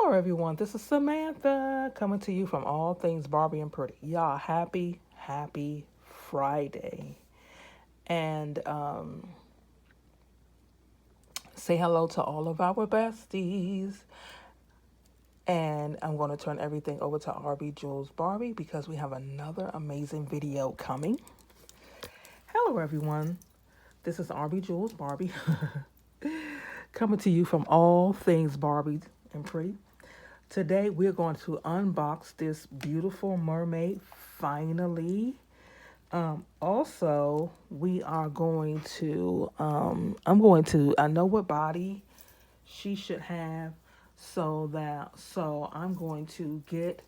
Hello, everyone. This is Samantha coming to you from All Things Barbie and Pretty. Y'all, happy Friday. And say hello to all of our besties. And I'm going to turn everything over to RB Jules Barbie because we have another amazing video coming. Hello, everyone. This is RB Jules Barbie coming to you from All Things Barbie and Pretty. Today we're going to unbox this beautiful mermaid finally. Also, we are going to, I know what body she should have, so I'm going to get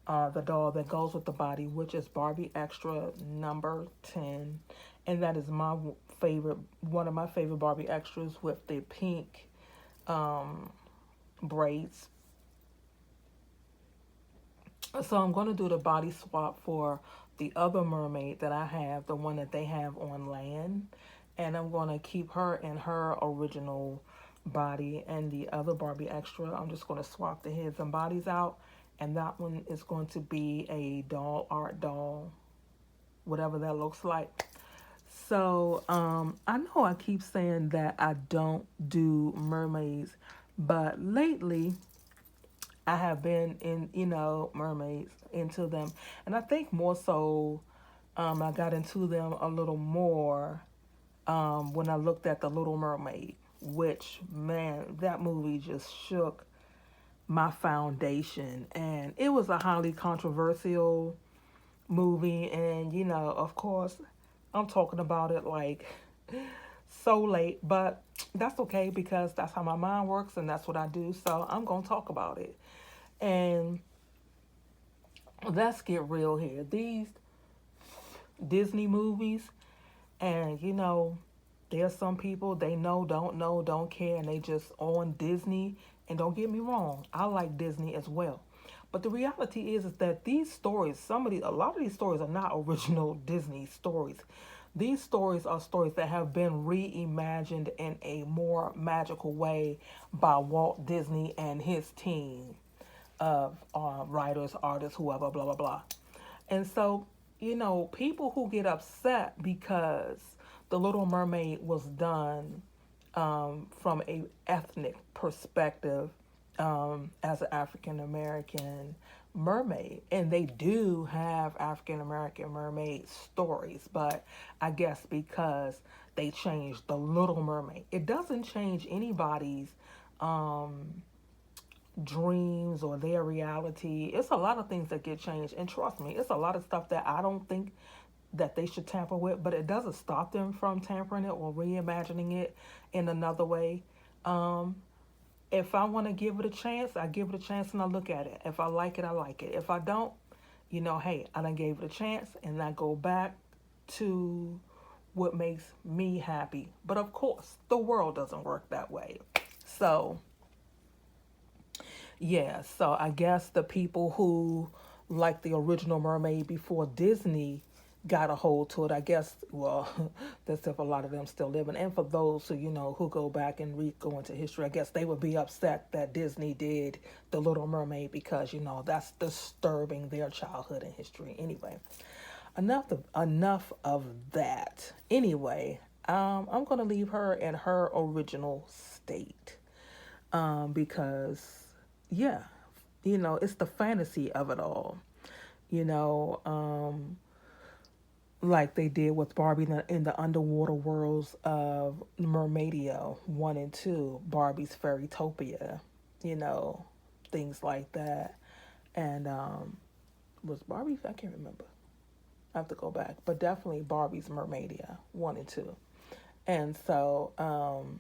the doll that goes with the body, which is Barbie Extra number 10. And that is one of my favorite Barbie Extras with the pink braids. So I'm going to do the body swap for the other mermaid that I have, the one that they have on land. And I'm going to keep her in her original body. And the other Barbie extra, I'm just going to swap the heads and bodies out. And that one is going to be a doll, art doll, whatever that looks like. So I know I keep saying that I don't do mermaids, but lately I have been mermaids, into them. And I think more so, I got into them a little more when I looked at The Little Mermaid, which, man, that movie just shook my foundation. And it was a highly controversial movie. And, of course, I'm talking about it like so late, but that's okay because that's how my mind works and that's what I do. So I'm going to talk about it. And let's get real here. These Disney movies, and there's some people they know, don't care, and they just on Disney. And don't get me wrong, I like Disney as well. But the reality is that these stories, a lot of these stories are not original Disney stories. These stories are stories that have been reimagined in a more magical way by Walt Disney and his team of writers, artists, whoever, blah, blah, blah. And so, people who get upset because The Little Mermaid was done from a ethnic perspective as an African American mermaid, and they do have African American mermaid stories, but I guess because they changed The Little Mermaid, it doesn't change anybody's dreams or their reality. It's a lot of things that get changed, and trust me, it's a lot of stuff that I don't think that they should tamper with, but it doesn't stop them from tampering it or reimagining it in another way. um if I want to give it a chance, I give it a chance and I look at it. If I like it, I like it. If I don't, hey, I done gave it a chance, and I go back to what makes me happy. But of course, the world doesn't work that way. So yeah, so I guess the people who like the original Mermaid before Disney got a hold to it, I guess, well, that's if a lot of them still living. And for those who, who go back and go into history, I guess they would be upset that Disney did The Little Mermaid because, that's disturbing their childhood and history. Anyway, enough of that. Anyway, I'm going to leave her in her original state because yeah, it's the fantasy of it all. You know, like they did with Barbie in the underwater worlds of Mermaidia 1 and 2, Barbie's Fairytopia, you know, things like that. And was Barbie? I can't remember. I have to go back, but definitely Barbie's Mermaidia 1 and 2. And so, um,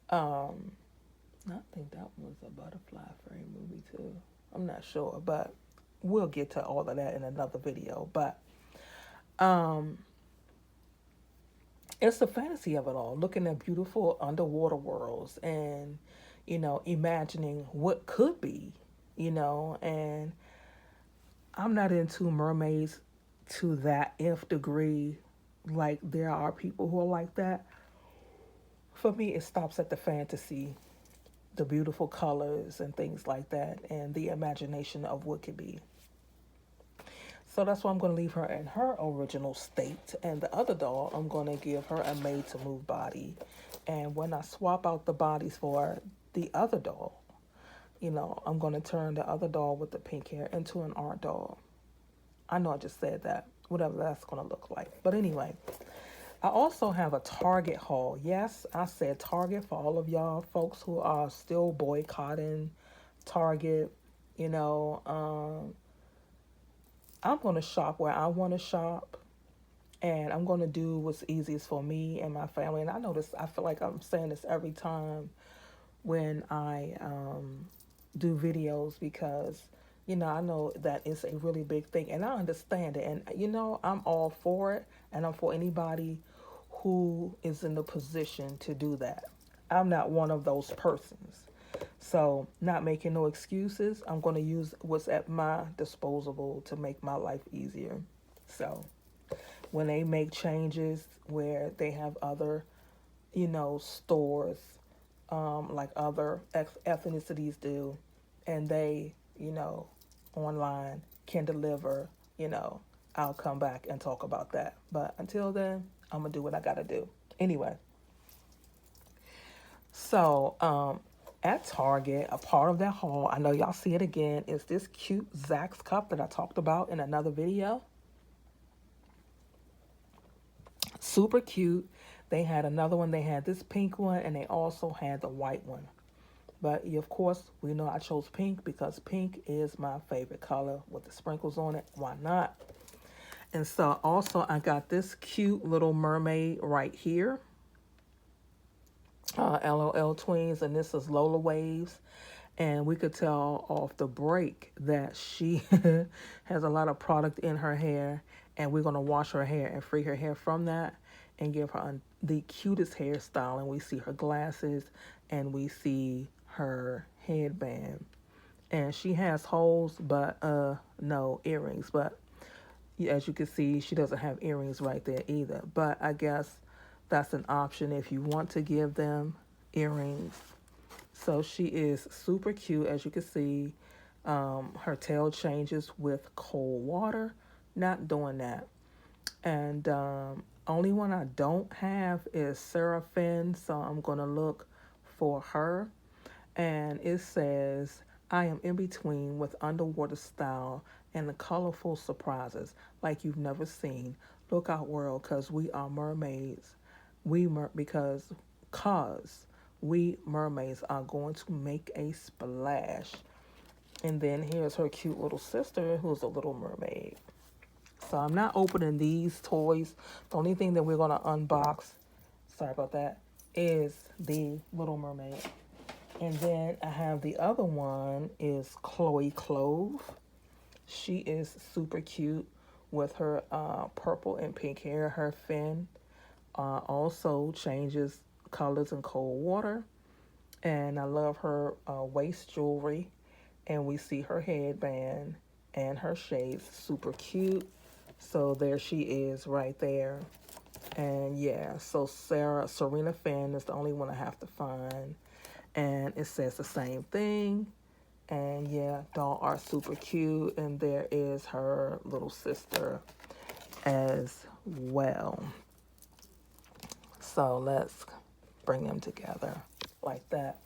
I think that was a Butterfly Fairy movie too. I'm not sure, but we'll get to all of that in another video. But um, it's the fantasy of it all, looking at beautiful underwater worlds and, imagining what could be, and I'm not into mermaids to that nth degree. Like, there are people who are like that. For me, it stops at the fantasy the beautiful colors and things like that, and the imagination of what could be. So that's why I'm going to leave her in her original state. And the other doll, I'm going to give her a made to move body. And when I swap out the bodies for the other doll, I'm going to turn the other doll with the pink hair into an art doll. I know I just said that, whatever that's going to look like. But anyway, I also have a Target haul. Yes, I said Target for all of y'all folks who are still boycotting Target. I'm going to shop where I want to shop, and I'm going to do what's easiest for me and my family. And I know this, I feel like I'm saying this every time when I do videos, because, I know that it's a really big thing, and I understand it. And, I'm all for it, and I'm for anybody who is in the position to do that. I'm not one of those persons. So, not making no excuses, I'm going to use what's at my disposal to make my life easier. So, when they make changes where they have other, stores, like other ethnicities do, and they, online can deliver, I'll come back and talk about that. But until then, I'm going to do what I got to do. Anyway, so at Target, a part of that haul, I know y'all see it again, is this cute Zax cup that I talked about in another video. Super cute. They had another one. They had this pink one, and they also had the white one. But of course, we know I chose pink because pink is my favorite color with the sprinkles on it. Why not? And so also I got this cute little mermaid right here. LOL Twins, and this is Lola Waves. And we could tell off the break that she has a lot of product in her hair, and we're going to wash her hair and free her hair from that and give her the cutest hairstyle. And we see her glasses, and we see her headband, and she has holes, but no earrings. But as you can see, she doesn't have earrings right there either. But I guess that's an option if you want to give them earrings. So she is super cute, as you can see. Her tail changes with cold water. Not doing that. And only one I don't have is Seraphine, so I'm going to look for her. And it says, I am in between with underwater style and the colorful surprises like you've never seen. Look out, world, because we are mermaids. Because we mermaids are going to make a splash. And then here's her cute little sister, who's a little mermaid. So I'm not opening these toys. The only thing that we're going to unbox, sorry about that, is the Little Mermaid. And then I have the other one is Chloe Clove. She is super cute with her purple and pink hair. Her fin also changes colors in cold water. And I love her waist jewelry. And we see her headband and her shades. Super cute. So there she is right there. And yeah, so Serena Finn is the only one I have to find. And it says the same thing. And yeah, doll are super cute. And there is her little sister as well. So let's bring them together like that.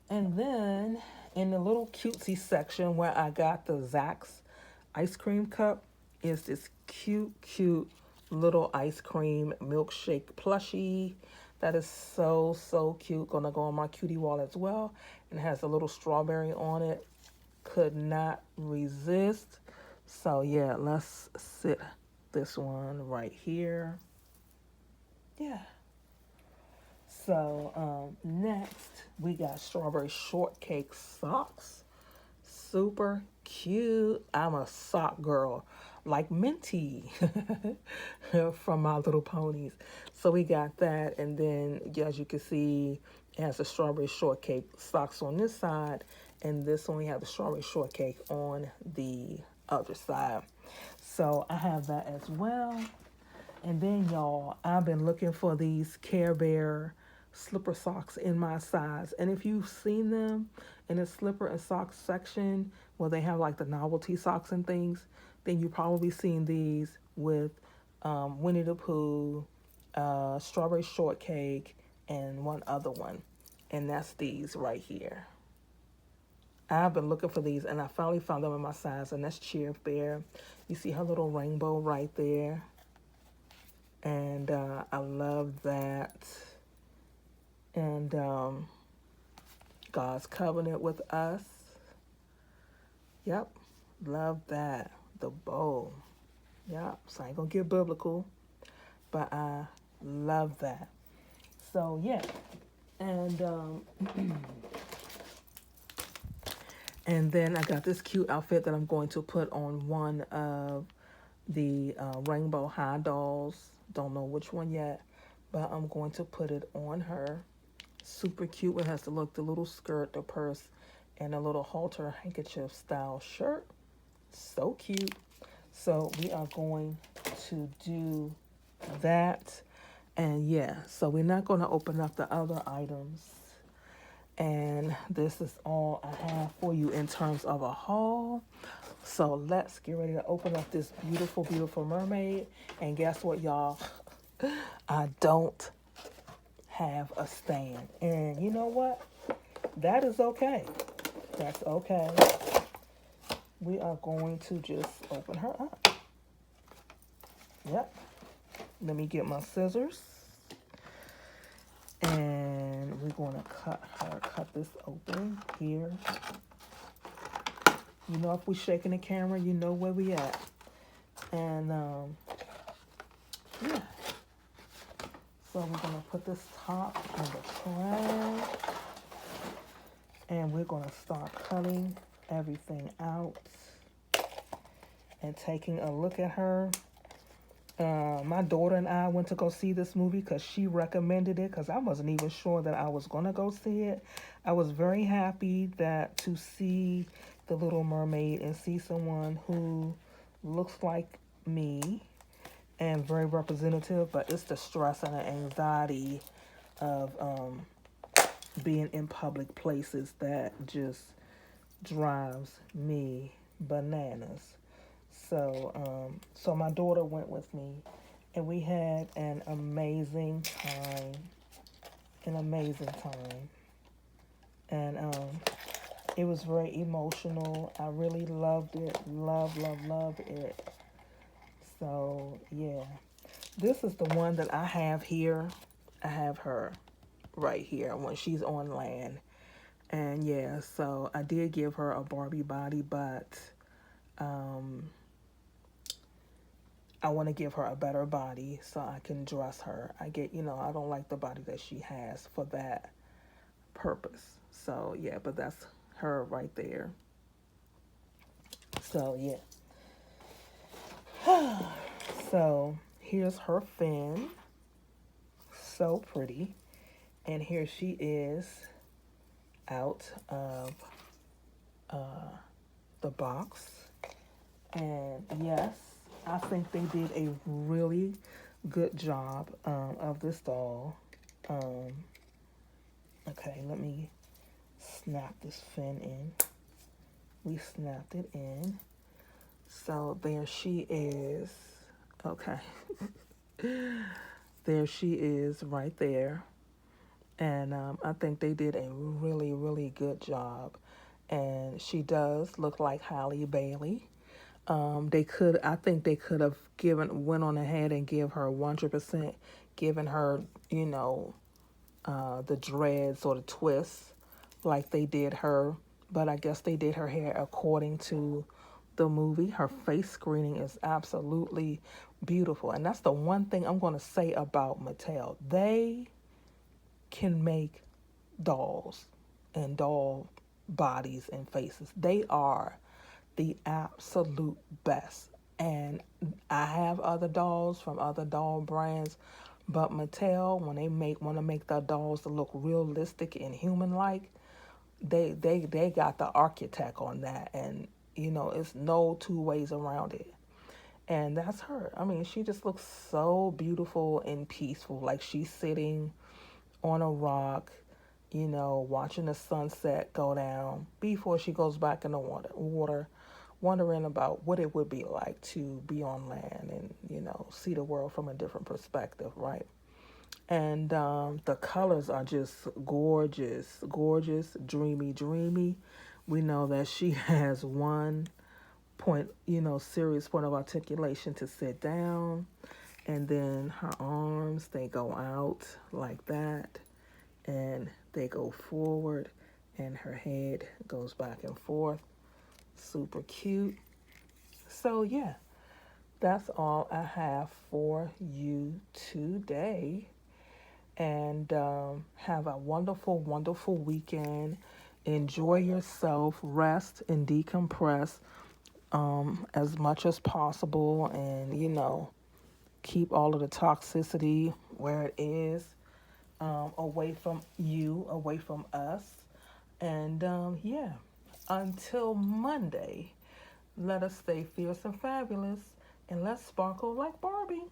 And then in the little cutesy section where I got the Zax ice cream cup is this cute little ice cream milkshake plushie. That is so cute. Gonna go on my cutie wall as well. And it has a little strawberry on it. Could not resist. So yeah, let's sit this one right here. Yeah. So next we got strawberry shortcake socks. Super cute. I'm a sock girl, like Minty from My Little Ponies. So we got that, and then as you can see, it has the strawberry shortcake socks on this side, and this one we have the strawberry shortcake on the other side. So I have that as well. And then y'all, I've been looking for these Care Bear slipper socks in my size. And if you've seen them in the slipper and socks section where they have like the novelty socks and things, then you probably seen these with Winnie the Pooh, Strawberry Shortcake, and one other one. And that's these right here. I've been looking for these and I finally found them in my size, and that's Cheer Bear. You see her little rainbow right there. And I love that. And God's covenant with us. Yep, love that. The bow. Yep, so I ain't gonna get biblical, but I love that. So yeah, and and then I got this cute outfit that I'm going to put on one of the Rainbow High dolls. Don't know which one yet, but I'm going to put it on her. Super cute. It has to look the little skirt, the purse, and a little halter handkerchief style shirt. So cute. So we are going to do that. And yeah, so we're not going to open up the other items. And this is all I have for you in terms of a haul. So let's get ready to open up this beautiful, beautiful mermaid. And guess what, y'all? I don't have a stand. And you know what? That is okay. That's okay. We are going to just open her up. Yep. Let me get my scissors. And we're going to cut this open here. You know, if we're shaking the camera, you know where we at. And, yeah. So we're going to put this top in the trash. And we're going to start cutting everything out and taking a look at her. My daughter and I went to go see this movie because she recommended it, because I wasn't even sure that I was going to go see it. I was very happy to see The Little Mermaid and see someone who looks like me and very representative, but it's the stress and the anxiety of being in public places that just drives me bananas. So my daughter went with me, and we had an amazing time. And it was very emotional. I really loved it. Loved it. So yeah, this is the one that I have here. I have her right here when she's on land. And yeah, so I did give her a Barbie body, but I want to give her a better body so I can dress her. I don't like the body that she has for that purpose. So yeah, but that's her right there. So yeah. So here's her fin. So pretty. And here she is out of the box. And yes, I think they did a really good job of this doll. Okay, let me snap this fin in. We snapped it in. So there she is. Okay. There she is right there. And I think they did a really, really good job. And she does look like Halle Bailey. I think they could have went on ahead and give her 100%, given her, the dreads or the twists like they did her. But I guess they did her hair according to the movie. Her face screening is absolutely beautiful. And that's the one thing I'm going to say about Mattel. They can make dolls and doll bodies and faces. They are the absolute best. And I have other dolls from other doll brands, but Mattel, when they want to make their dolls to look realistic and human-like, they got the architect on that, and it's no two ways around it. And that's her. I mean, she just looks so beautiful and peaceful, like she's sitting on a rock, watching the sunset go down before she goes back in the water, wondering about what it would be like to be on land and, see the world from a different perspective, right? And the colors are just gorgeous, gorgeous, dreamy, dreamy. We know that she has one point, serious point of articulation to sit down. And then her arms, they go out like that. And they go forward. And her head goes back and forth. Super cute. So, yeah, that's all I have for you today. And have a wonderful, wonderful weekend. Enjoy yourself, rest and decompress as much as possible, and keep all of the toxicity where it is, away from you, away from us. And yeah, until Monday, let us stay fierce and fabulous, and let's sparkle like Barbie.